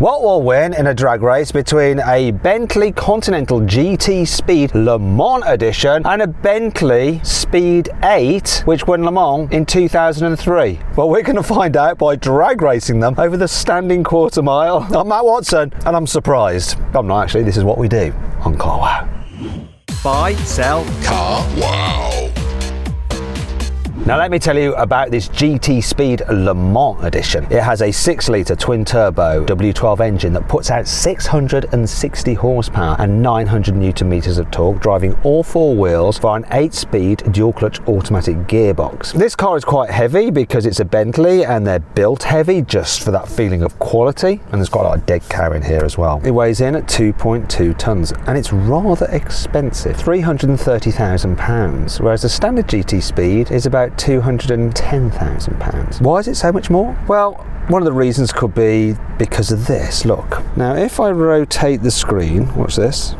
What will win in a drag race between a Bentley Continental GT Speed Le Mans edition and a Bentley Speed 8 which won Le Mans in 2003? Well, we're going to find out by drag racing them over the standing quarter mile. I'm Matt Watson and I'm surprised. I'm not actually, this is what we do on Carwow. Buy, sell, Carwow. Now let me tell you about this GT Speed Le Mans edition. It has a 6-litre twin-turbo W12 engine that puts out 660 horsepower and 900 newton meters of torque, driving all four wheels via an 8-speed dual-clutch automatic gearbox. This car is quite heavy because it's a Bentley and they're built heavy just for that feeling of quality, and there's quite a lot of dead cow in here as well. It weighs in at 2.2 tonnes and it's rather expensive, £330,000, whereas the standard GT Speed is about £210,000. Why is it so much more? Well, one of the reasons could be because of this. Look, now if I rotate the screen, watch this.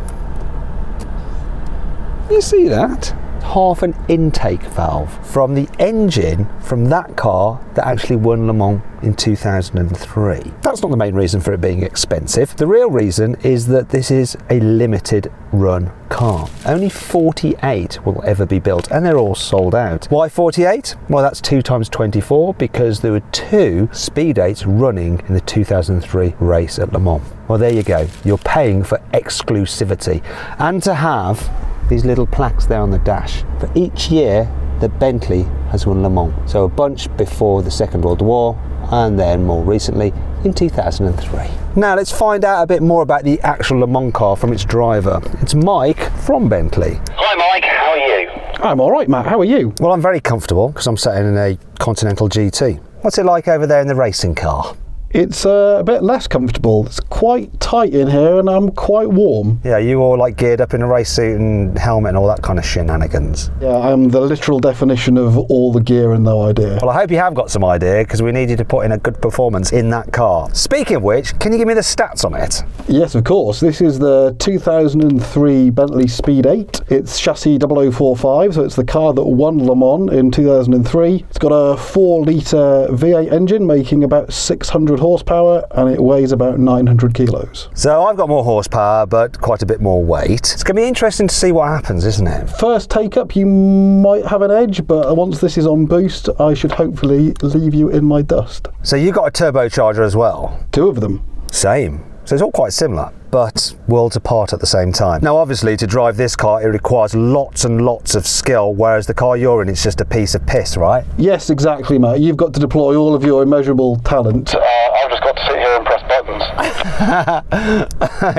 You see that? Half an intake valve from the engine from that car that actually won Le Mans in 2003. That's not the main reason for it being expensive. The real reason is that this is a limited run car. Only 48 will ever be built and they're all sold out. Why 48? Well, that's 2 times 24 because there were 2 Speed 8s running in the 2003 race at Le Mans. Well, there you go. You're paying for exclusivity and to have these little plaques there on the dash for each year that Bentley has won Le Mans. So a bunch before the Second World War and then more recently in 2003. Now let's find out a bit more about the actual Le Mans car from its driver. It's Mike from Bentley. Hi Mike, how are you? I'm alright Matt, how are you? Well, I'm very comfortable because I'm sat in a Continental GT. What's it like over there in the racing car? It's a bit less comfortable. It's quite tight in here and I'm quite warm. Yeah, you all like geared up in a race suit and helmet and all that kind of shenanigans. Yeah, I'm the literal definition of all the gear and no idea. Well, I hope you have got some idea because we need you to put in a good performance in that car. Speaking of which, can you give me the stats on it? Yes, of course. This is the 2003 Bentley Speed 8. It's chassis 0045, so it's the car that won Le Mans in 2003. It's got a 4-litre V8 engine making about 600 horsepower and it weighs about 900 kilos. So I've got more horsepower but quite a bit more weight. It's going to be interesting to see what happens, isn't it? First take up you might have an edge, but once this is on boost I should hopefully leave you in my dust. So you got a turbocharger as well? 2 of them. Same. So it's all quite similar, but worlds apart at the same time. Now obviously to drive this car it requires lots and lots of skill, whereas the car you're in it's just a piece of piss, right? Yes, exactly Matt. You've got to deploy all of your immeasurable talent. I've just got to sit here and press buttons.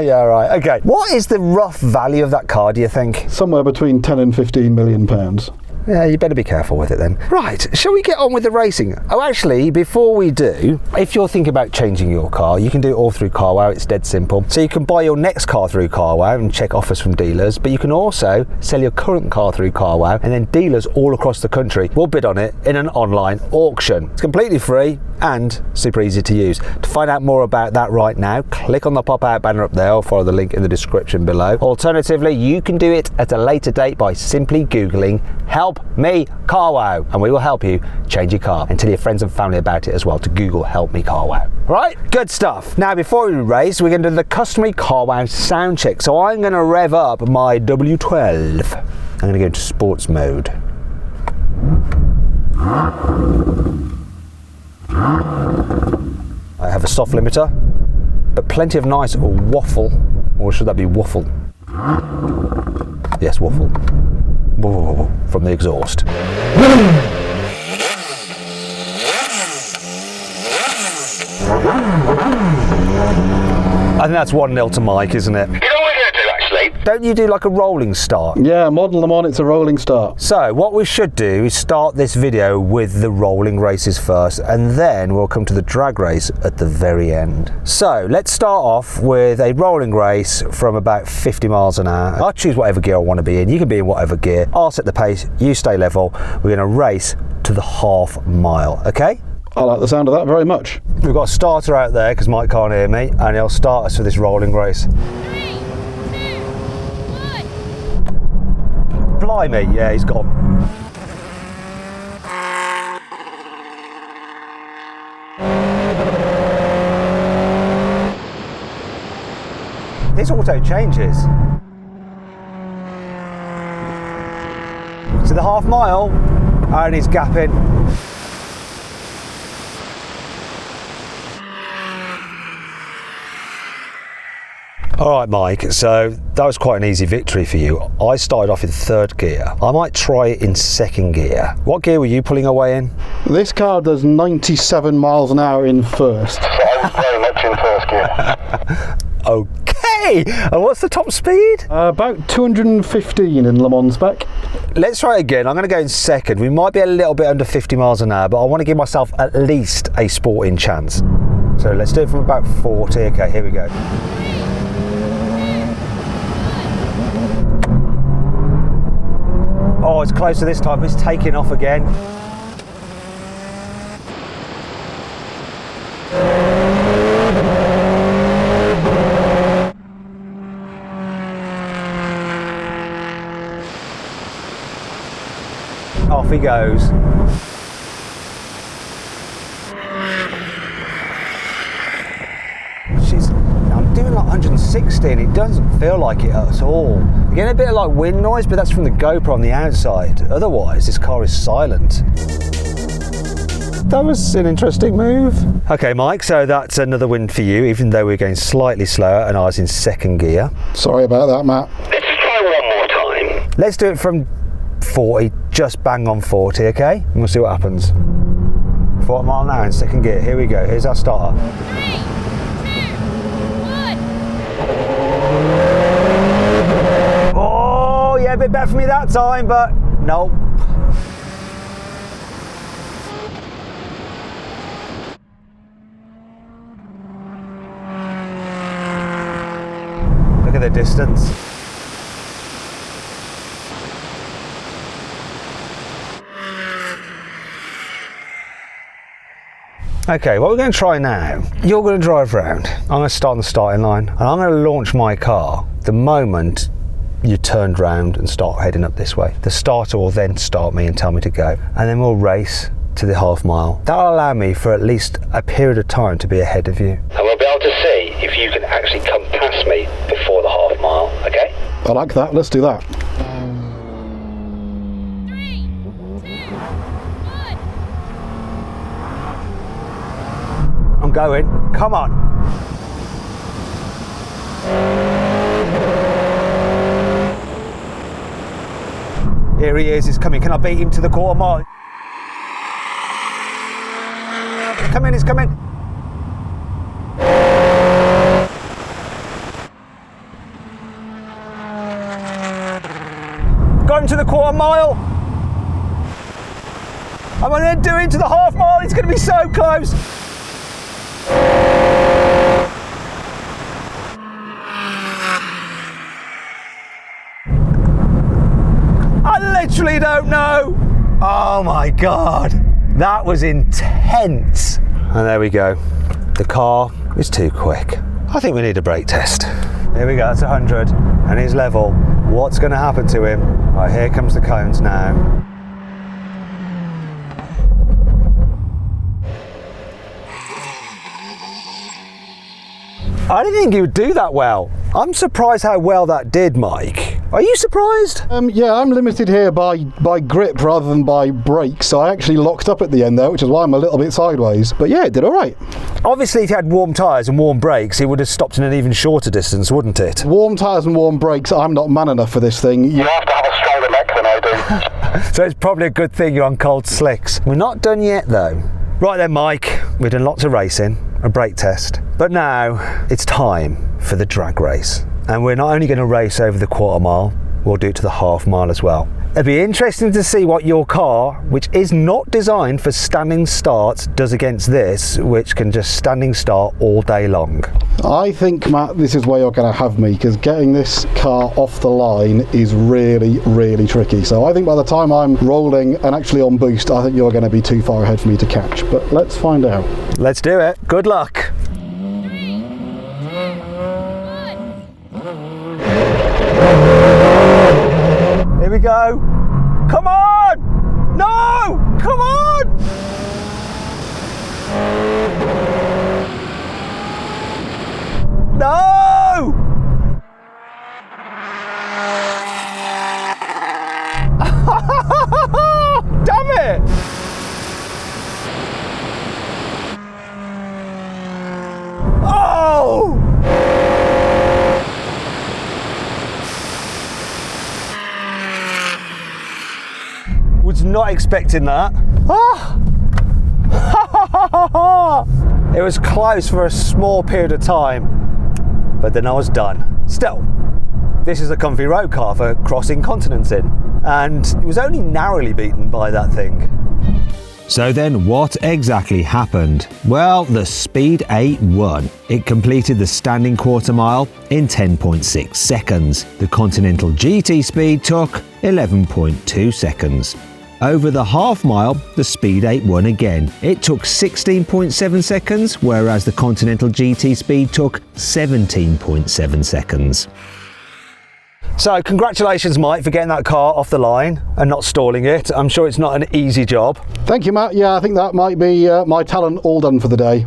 Yeah, right, okay. What is the rough value of that car, do you think? Somewhere between 10 and 15 million pounds. Yeah, you better be careful with it then. Right, shall we get on with the racing? Oh, actually, before we do, if you're thinking about changing your car, you can do it all through Carwow. It's dead simple. So you can buy your next car through Carwow and check offers from dealers, but you can also sell your current car through Carwow, and then dealers all across the country will bid on it in an online auction. It's completely free and super easy to use. To find out more about that right now, click on the pop-out banner up there or follow the link in the description below. Alternatively, you can do it at a later date by simply Googling Help Me Carwow and we will help you change your car, and tell your friends and family about it as well to Google Help Me Carwow. Right, good stuff. Now before we race we're going to do the customary Carwow sound check. So I'm going to rev up my W12. I'm going to go into sports mode. I have a soft limiter but plenty of nice waffle, or should that be waffle? Yes, waffle. From the exhaust. I think that's 1-0 to Mike, isn't it? You know what we're going to do actually? Don't you do like a rolling start? Yeah, model them on, it's a rolling start. So what we should do is start this video with the rolling races first, and then we'll come to the drag race at the very end. So let's start off with a rolling race from about 50 miles an hour. I'll choose whatever gear I want to be in. You can be in whatever gear. I'll set the pace, you stay level. We're going to race to the half mile, okay? I like the sound of that very much. We've got a starter out there because Mike can't hear me, and he'll start us for this rolling race. 3, 2, 1. Blimey, yeah, he's gone. This auto changes. To the half mile, and he's gapping. All right, Mike, so that was quite an easy victory for you. I started off in third gear. I might try it in second gear. What gear were you pulling away in? This car does 97 miles an hour in first. So I was very much in first gear. Okay, and what's the top speed? About 215 in Le Mans spec. Let's try it again. I'm going to go in second. We might be a little bit under 50 miles an hour, but I want to give myself at least a sporting chance. So let's do it from about 40. Okay, here we go. Oh, it's closer this time. It's taking off again. Off he goes. I'm doing like 160 and it doesn't feel like it at all. You're getting a bit of like wind noise, but that's from the GoPro on the outside. Otherwise, this car is silent. That was an interesting move. Okay, Mike, so that's another win for you, even though we're going slightly slower and I was in second gear. Sorry about that, Matt. Let's try one more time. Let's do it from 40, just bang on 40, okay? And we'll see what happens. 40 mile an hour in second gear. Here we go. Here's our starter. 3, 2, 1. Oh, yeah, a bit better for me that time, but nope. Look at the distance. Okay, what we're going to try now, you're going to drive around. I'm going to start on the starting line and I'm going to launch my car the moment you turned round and start heading up this way. The starter will then start me and tell me to go, and then we'll race to the half mile. That'll allow me for at least a period of time to be ahead of you. And we'll be able to see if you can actually come past me before the half mile, okay? I like that. Let's do that. 3, 2, 1. I'm going. Come on. Here he is. He's coming. Can I beat him to the quarter mile? Come in. He's coming. Got him to the quarter mile. I'm going to do it to the half mile. It's going to be so close. I literally don't know. Oh my God. That was intense. And there we go. The car is too quick. I think we need a brake test. Here we go, that's 100. And he's level. What's going to happen to him? Right, here comes the cones now. I didn't think he would do that well. I'm surprised how well that did, Mike. Are you surprised? Yeah, I'm limited here by grip rather than by brakes, so I actually locked up at the end there, which is why I'm a little bit sideways. But yeah, it did all right. Obviously, if you had warm tyres and warm brakes, it would have stopped in an even shorter distance, wouldn't it? Warm tyres and warm brakes, I'm not man enough for this thing. You have to have a stronger neck than I do. So it's probably a good thing you're on cold slicks. We're not done yet, though. Right then, Mike, we've done lots of racing, a brake test, but now it's time for the drag race. And we're not only going to race over the quarter mile, we'll do it to the half mile as well. It'll be interesting to see what your car, which is not designed for standing starts, does against this, which can just standing start all day long. I think, Matt, this is where you're going to have me, because getting this car off the line is really, really tricky. So I think by the time I'm rolling and actually on boost, I think you're going to be too far ahead for me to catch. But let's find out. Let's do it. Good luck. Here we go. Come on! No! Come on! No! not expecting that. Ah! It was close for a small period of time, but then I was done. Still, this is a comfy road car for crossing continents in, and it was only narrowly beaten by that thing. So then what exactly happened? Well, the Speed 8 won. It completed the standing quarter mile in 10.6 seconds. The Continental GT Speed took 11.2 seconds. Over the half mile, the Speed 8 won again. It took 16.7 seconds, whereas the Continental GT Speed took 17.7 seconds. So congratulations, Mike, for getting that car off the line and not stalling it. I'm sure it's not an easy job. Thank you, Matt. Yeah, I think that might be my talent all done for the day.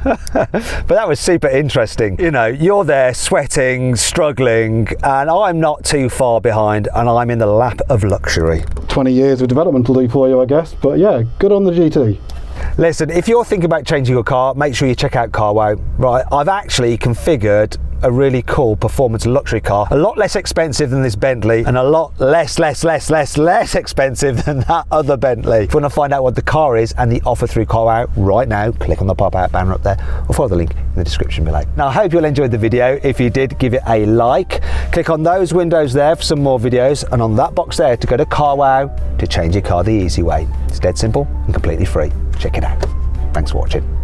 But that was super interesting. You know, you're there sweating, struggling, and I'm not too far behind, and I'm in the lap of luxury. 20 years of development will do for you, I guess. But yeah, good on the GT. Listen, if you're thinking about changing your car, make sure you check out Carwow. Right, I've actually configured a really cool performance luxury car, a lot less expensive than this Bentley, and a lot less expensive than that other Bentley. If you want to find out what the car is and the offer through Carwow right now, click on the pop-out banner up there or follow the link in the description below. Now, I hope you'll enjoy the video. If you did, give it a like. Click on those windows there for some more videos, and on that box there to go to Carwow to change your car the easy way. It's dead simple and completely free. Check it out. Thanks for watching.